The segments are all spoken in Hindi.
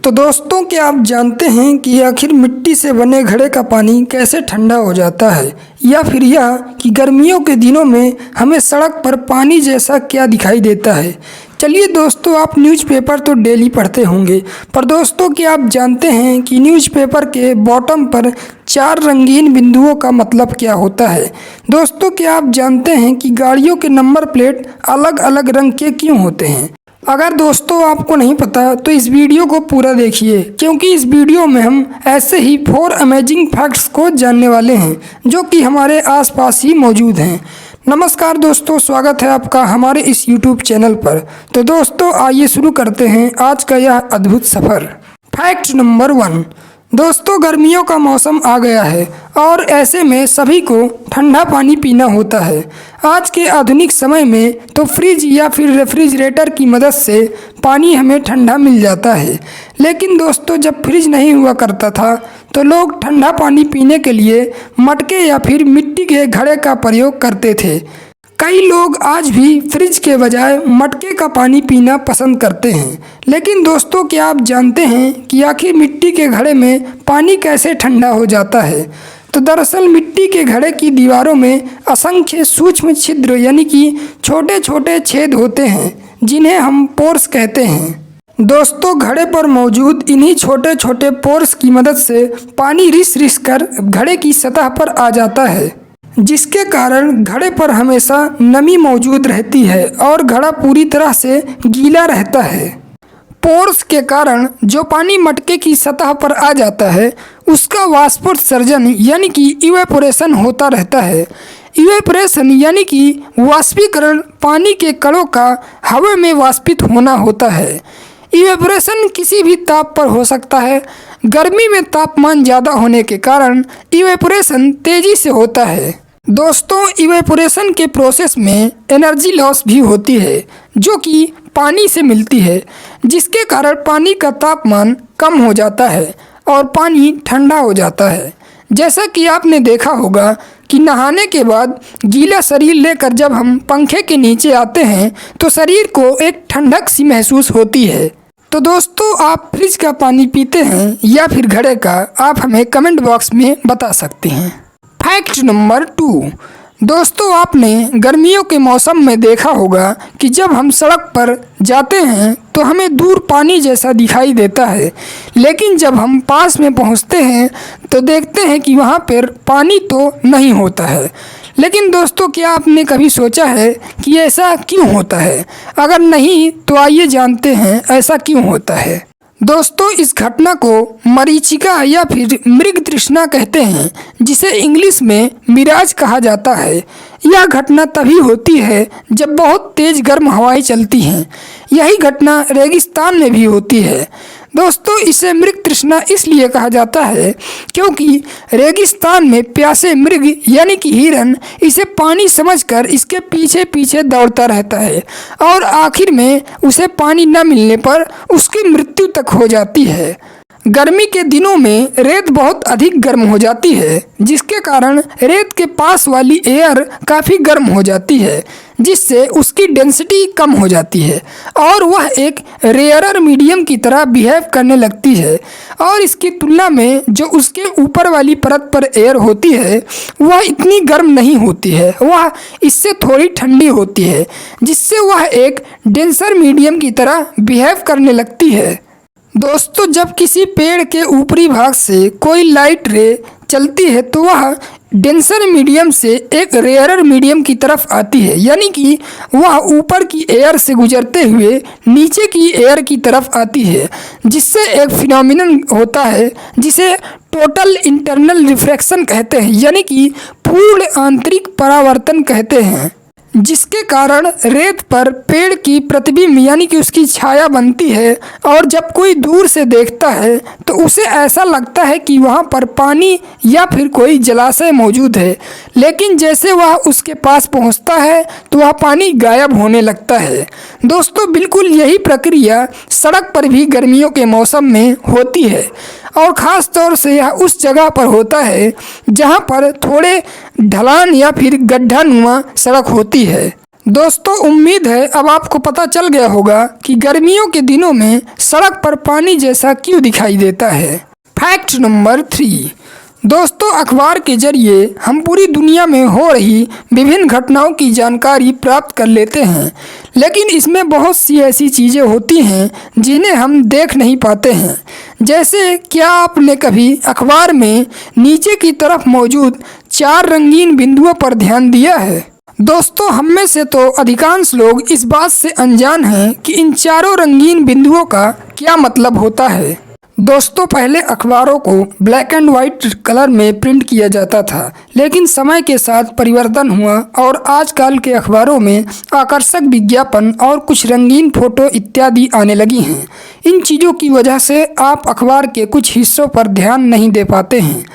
तो दोस्तों, क्या आप जानते हैं कि आखिर मिट्टी से बने घड़े का पानी कैसे ठंडा हो जाता है, या फिर यह कि गर्मियों के दिनों में हमें सड़क पर पानी जैसा क्या दिखाई देता है। चलिए दोस्तों, आप न्यूज़पेपर तो डेली पढ़ते होंगे, पर दोस्तों क्या आप जानते हैं कि न्यूज़पेपर के बॉटम पर 4 रंगीन बिंदुओं का मतलब क्या होता है। दोस्तों, क्या आप जानते हैं कि गाड़ियों के नंबर प्लेट अलग अलग रंग के क्यों होते हैं। अगर दोस्तों आपको नहीं पता तो इस वीडियो को पूरा देखिए, क्योंकि इस वीडियो में हम ऐसे ही 4 अमेजिंग फैक्ट्स को जानने वाले हैं जो कि हमारे आसपास ही मौजूद हैं। नमस्कार दोस्तों, स्वागत है आपका हमारे इस यूट्यूब चैनल पर। तो दोस्तों आइए शुरू करते हैं आज का यह अद्भुत सफ़र। Fact number 1। दोस्तों, गर्मियों का मौसम आ गया है और ऐसे में सभी को ठंडा पानी पीना होता है। आज के आधुनिक समय में तो फ्रिज या फिर रेफ्रिजरेटर की मदद से पानी हमें ठंडा मिल जाता है, लेकिन दोस्तों जब फ्रिज नहीं हुआ करता था तो लोग ठंडा पानी पीने के लिए मटके या फिर मिट्टी के घड़े का प्रयोग करते थे। कई लोग आज भी फ्रिज के बजाय मटके का पानी पीना पसंद करते हैं। लेकिन दोस्तों, क्या आप जानते हैं कि आखिर मिट्टी के घड़े में पानी कैसे ठंडा हो जाता है। तो दरअसल मिट्टी के घड़े की दीवारों में असंख्य सूक्ष्म छिद्र यानी कि छोटे छोटे छेद होते हैं, जिन्हें हम पोर्स कहते हैं। दोस्तों, घड़े पर मौजूद इन्हीं छोटे छोटे पोर्स की मदद से पानी रिस रिस कर घड़े की सतह पर आ जाता है, जिसके कारण घड़े पर हमेशा नमी मौजूद रहती है और घड़ा पूरी तरह से गीला रहता है। पोर्स के कारण जो पानी मटके की सतह पर आ जाता है उसका वाष्पोत्सर्जन यानी कि इवेपोरेशन होता रहता है। इवेपोरेशन यानी कि वाष्पीकरण पानी के कणों का हवा में वाष्पित होना होता है। इवेपोरेशन किसी भी ताप पर हो सकता है। गर्मी में तापमान ज़्यादा होने के कारण इवेपोरेशन तेज़ी से होता है। दोस्तों, इवेपोरेशन के प्रोसेस में एनर्जी लॉस भी होती है जो कि पानी से मिलती है, जिसके कारण पानी का तापमान कम हो जाता है और पानी ठंडा हो जाता है। जैसा कि आपने देखा होगा कि नहाने के बाद गीला शरीर लेकर जब हम पंखे के नीचे आते हैं तो शरीर को एक ठंडक सी महसूस होती है। तो दोस्तों, आप फ्रिज का पानी पीते हैं या फिर घड़े का, आप हमें कमेंट बॉक्स में बता सकते हैं। Fact number 2। दोस्तों, आपने गर्मियों के मौसम में देखा होगा कि जब हम सड़क पर जाते हैं तो हमें दूर पानी जैसा दिखाई देता है, लेकिन जब हम पास में पहुंचते हैं तो देखते हैं कि वहां पर पानी तो नहीं होता है। लेकिन दोस्तों, क्या आपने कभी सोचा है कि ऐसा क्यों होता है? अगर नहीं तो आइए जानते हैं ऐसा क्यों होता है। दोस्तों, इस घटना को मरीचिका या फिर मृग तृष्णा कहते हैं, जिसे इंग्लिश में मिराज कहा जाता है। यह घटना तभी होती है जब बहुत तेज़ गर्म हवाएं चलती हैं। यही घटना रेगिस्तान में भी होती है। दोस्तों, इसे मृग तृष्णा इसलिए कहा जाता है क्योंकि रेगिस्तान में प्यासे मृग यानी कि हिरन इसे पानी समझकर इसके पीछे पीछे दौड़ता रहता है और आखिर में उसे पानी न मिलने पर उसकी मृत्यु तक हो जाती है। गर्मी के दिनों में रेत बहुत अधिक गर्म हो जाती है, जिसके कारण रेत के पास वाली एयर काफ़ी गर्म हो जाती है, जिससे उसकी डेंसिटी कम हो जाती है और वह एक रेयरर मीडियम की तरह बिहेव करने लगती है। और इसकी तुलना में जो उसके ऊपर वाली परत पर एयर होती है वह इतनी गर्म नहीं होती है, वह इससे थोड़ी ठंडी होती है, जिससे वह एक डेंसर मीडियम की तरह बिहेव करने लगती है। दोस्तों, जब किसी पेड़ के ऊपरी भाग से कोई लाइट रे चलती है तो वह डेंसर मीडियम से एक रेयरर मीडियम की तरफ आती है, यानी कि वह ऊपर की एयर से गुजरते हुए नीचे की एयर की तरफ आती है, जिससे एक फिनोमिनन होता है जिसे टोटल इंटरनल रिफ्रैक्शन कहते हैं, यानी कि पूर्ण आंतरिक परावर्तन कहते हैं, जिसके कारण रेत पर पेड़ की प्रतिबिंब यानी कि उसकी छाया बनती है और जब कोई दूर से देखता है तो उसे ऐसा लगता है कि वहाँ पर पानी या फिर कोई जलाशय मौजूद है, लेकिन जैसे वह उसके पास पहुँचता है तो वह पानी गायब होने लगता है। दोस्तों, बिल्कुल यही प्रक्रिया सड़क पर भी गर्मियों के मौसम में होती है और ख़ास तौर से यह उस जगह पर होता है जहाँ पर थोड़े ढलान या फिर गड्ढानुमा सड़क होती है। दोस्तों उम्मीद है अब आपको पता चल गया होगा कि गर्मियों के दिनों में सड़क पर पानी जैसा क्यों दिखाई देता है। Fact number 3। दोस्तों अखबार के जरिए हम पूरी दुनिया में हो रही विभिन्न घटनाओं की जानकारी प्राप्त कर लेते हैं, लेकिन इसमें बहुत सी ऐसी चीज़ें होती हैं जिन्हें हम देख नहीं पाते हैं। जैसे क्या आपने कभी अखबार में नीचे की तरफ मौजूद 4 रंगीन बिंदुओं पर ध्यान दिया है। दोस्तों हम में से तो अधिकांश लोग इस बात से अनजान हैं कि इन चारों रंगीन बिंदुओं का क्या मतलब होता है। दोस्तों पहले अखबारों को ब्लैक एंड वाइट कलर में प्रिंट किया जाता था, लेकिन समय के साथ परिवर्तन हुआ और आजकल के अखबारों में आकर्षक विज्ञापन और कुछ रंगीन फोटो इत्यादि आने लगी हैं। इन चीज़ों की वजह से आप अखबार के कुछ हिस्सों पर ध्यान नहीं दे पाते हैं।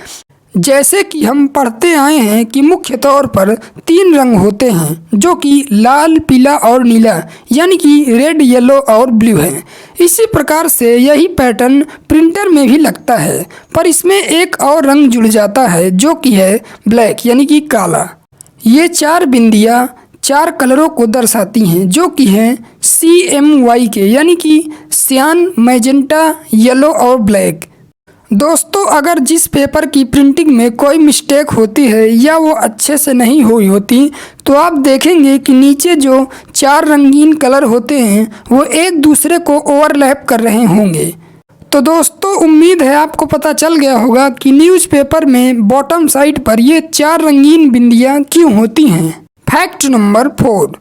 जैसे कि हम पढ़ते आए हैं कि मुख्य तौर पर 3 रंग होते हैं जो कि लाल, पीला और नीला, यानी कि रेड, येलो और ब्लू है। इसी प्रकार से यही पैटर्न प्रिंटर में भी लगता है, पर इसमें एक और रंग जुड़ जाता है जो कि है ब्लैक, यानी कि काला। ये 4 बिंदियाँ 4 कलरों को दर्शाती हैं जो कि हैं CMY के, यानी कि सियान, मैजेंटा, येलो और ब्लैक। दोस्तों अगर जिस पेपर की प्रिंटिंग में कोई मिस्टेक होती है या वो अच्छे से नहीं हुई होती, तो आप देखेंगे कि नीचे जो 4 रंगीन कलर होते हैं वो एक दूसरे को ओवरलैप कर रहे होंगे। तो दोस्तों उम्मीद है आपको पता चल गया होगा कि न्यूज़पेपर में बॉटम साइड पर ये 4 रंगीन बिंदियाँ क्यों होती हैं। Fact number 4।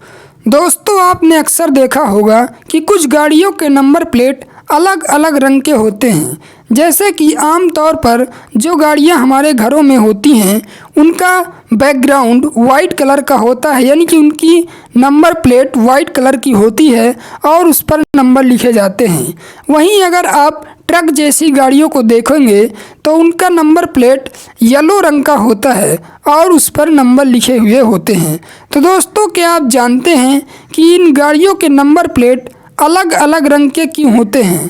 दोस्तों आपने अक्सर देखा होगा कि कुछ गाड़ियों के नंबर प्लेट अलग अलग रंग के होते हैं। जैसे कि आमतौर पर जो गाड़ियां हमारे घरों में होती हैं उनका बैकग्राउंड वाइट कलर का होता है, यानी कि उनकी नंबर प्लेट वाइट कलर की होती है और उस पर नंबर लिखे जाते हैं। वहीं अगर आप ट्रक जैसी गाड़ियों को देखेंगे तो उनका नंबर प्लेट येलो रंग का होता है और उस पर नंबर लिखे हुए होते हैं। तो दोस्तों क्या आप जानते हैं कि इन गाड़ियों के नंबर प्लेट अलग अलग रंग के क्यों होते हैं।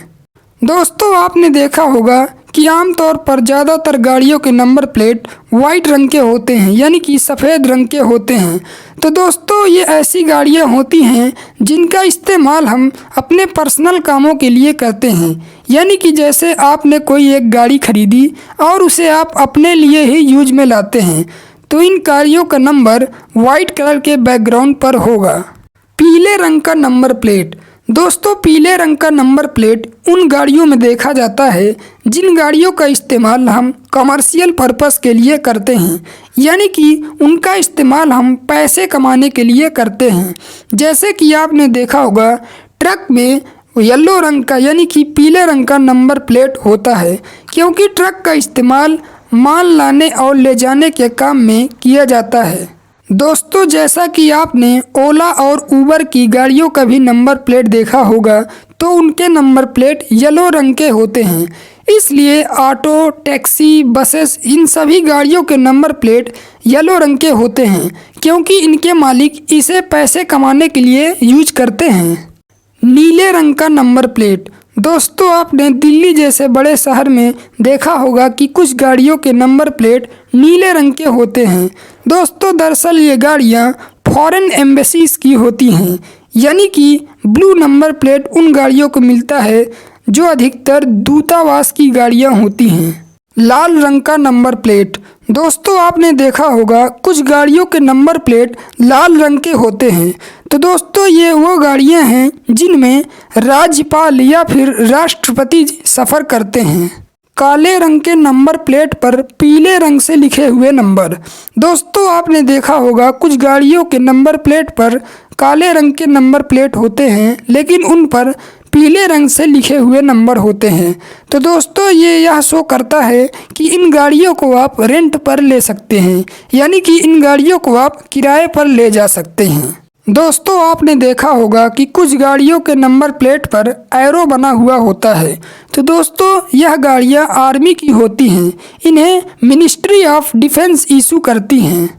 दोस्तों आपने देखा होगा कि आमतौर पर ज़्यादातर गाड़ियों के नंबर प्लेट वाइट रंग के होते हैं, यानी कि सफ़ेद रंग के होते हैं। तो दोस्तों ये ऐसी गाड़ियां होती हैं जिनका इस्तेमाल हम अपने पर्सनल कामों के लिए करते हैं, यानी कि जैसे आपने कोई एक गाड़ी खरीदी और उसे आप अपने लिए ही यूज में लाते हैं, तो इन गाड़ियों का नंबर वाइट कलर के बैकग्राउंड पर होगा। पीले रंग का नंबर प्लेट। दोस्तों पीले रंग का नंबर प्लेट उन गाड़ियों में देखा जाता है जिन गाड़ियों का इस्तेमाल हम कमर्शियल पर्पस के लिए करते हैं, यानी कि उनका इस्तेमाल हम पैसे कमाने के लिए करते हैं। जैसे कि आपने देखा होगा ट्रक में येलो रंग का, यानी कि पीले रंग का नंबर प्लेट होता है, क्योंकि ट्रक का इस्तेमाल माल लाने और ले जाने के काम में किया जाता है। दोस्तों जैसा कि आपने ओला और उबर की गाड़ियों का भी नंबर प्लेट देखा होगा, तो उनके नंबर प्लेट येलो रंग के होते हैं। इसलिए ऑटो, टैक्सी, बसेस, इन सभी गाड़ियों के नंबर प्लेट येलो रंग के होते हैं, क्योंकि इनके मालिक इसे पैसे कमाने के लिए यूज करते हैं। नीले रंग का नंबर प्लेट। दोस्तों आपने दिल्ली जैसे बड़े शहर में देखा होगा कि कुछ गाड़ियों के नंबर प्लेट नीले रंग के होते हैं। दोस्तों दरअसल ये गाड़ियाँ फॉरेन एम्बेसीज की होती हैं, यानी कि ब्लू नंबर प्लेट उन गाड़ियों को मिलता है जो अधिकतर दूतावास की गाड़ियाँ होती हैं। लाल रंग का नंबर प्लेट। दोस्तों आपने देखा होगा कुछ गाड़ियों के नंबर प्लेट लाल रंग के होते हैं। तो दोस्तों ये वो गाड़ियां हैं जिनमें राज्यपाल या फिर राष्ट्रपति सफ़र करते हैं। काले रंग के नंबर प्लेट पर पीले रंग से लिखे हुए नंबर। दोस्तों आपने देखा होगा कुछ गाड़ियों के नंबर प्लेट पर काले रंग के नंबर प्लेट होते हैं, लेकिन उन पर पीले रंग से लिखे हुए नंबर होते हैं। तो दोस्तों ये यह शो करता है कि इन गाड़ियों को आप रेंट पर ले सकते हैं, यानी कि इन गाड़ियों को आप किराए पर ले जा सकते हैं। दोस्तों आपने देखा होगा कि कुछ गाड़ियों के नंबर प्लेट पर एरो बना हुआ होता है। तो दोस्तों यह गाड़ियां आर्मी की होती हैं, इन्हें मिनिस्ट्री ऑफ डिफेंस इशू करती हैं।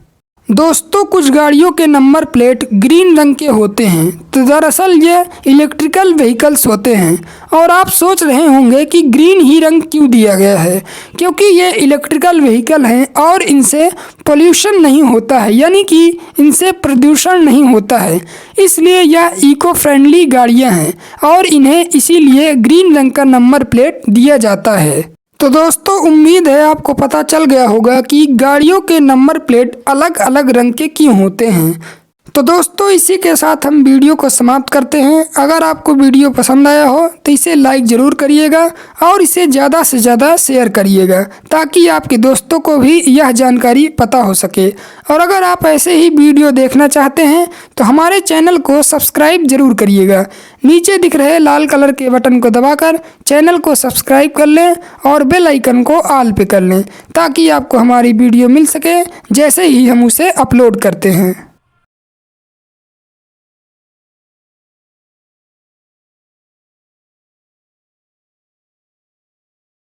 दोस्तों, कुछ गाड़ियों के नंबर प्लेट ग्रीन रंग के होते हैं, तो दरअसल ये इलेक्ट्रिकल व्हीकल्स होते हैं। और आप सोच रहे होंगे कि ग्रीन ही रंग क्यों दिया गया है, क्योंकि ये इलेक्ट्रिकल व्हीकल हैं और इनसे पोल्यूशन नहीं होता है, यानी कि इनसे प्रदूषण नहीं होता है, इसलिए यह इको फ्रेंडली गाड़ियाँ हैं और इन्हें इसीलिए ग्रीन रंग का नंबर प्लेट दिया जाता है। तो दोस्तों, उम्मीद है आपको पता चल गया होगा कि गाड़ियों के नंबर प्लेट अलग अलग रंग के क्यों होते हैं। तो दोस्तों, इसी के साथ हम वीडियो को समाप्त करते हैं। अगर आपको वीडियो पसंद आया हो तो इसे लाइक ज़रूर करिएगा और इसे ज़्यादा से ज़्यादा शेयर करिएगा, ताकि आपके दोस्तों को भी यह जानकारी पता हो सके। और अगर आप ऐसे ही वीडियो देखना चाहते हैं तो हमारे चैनल को सब्सक्राइब ज़रूर करिएगा। नीचे दिख रहे लाल कलर के बटन को दबाकर चैनल को सब्सक्राइब कर लें और बेल आइकन को ऑल पे कर लें, ताकि आपको हमारी वीडियो मिल सके जैसे ही हम उसे अपलोड करते हैं।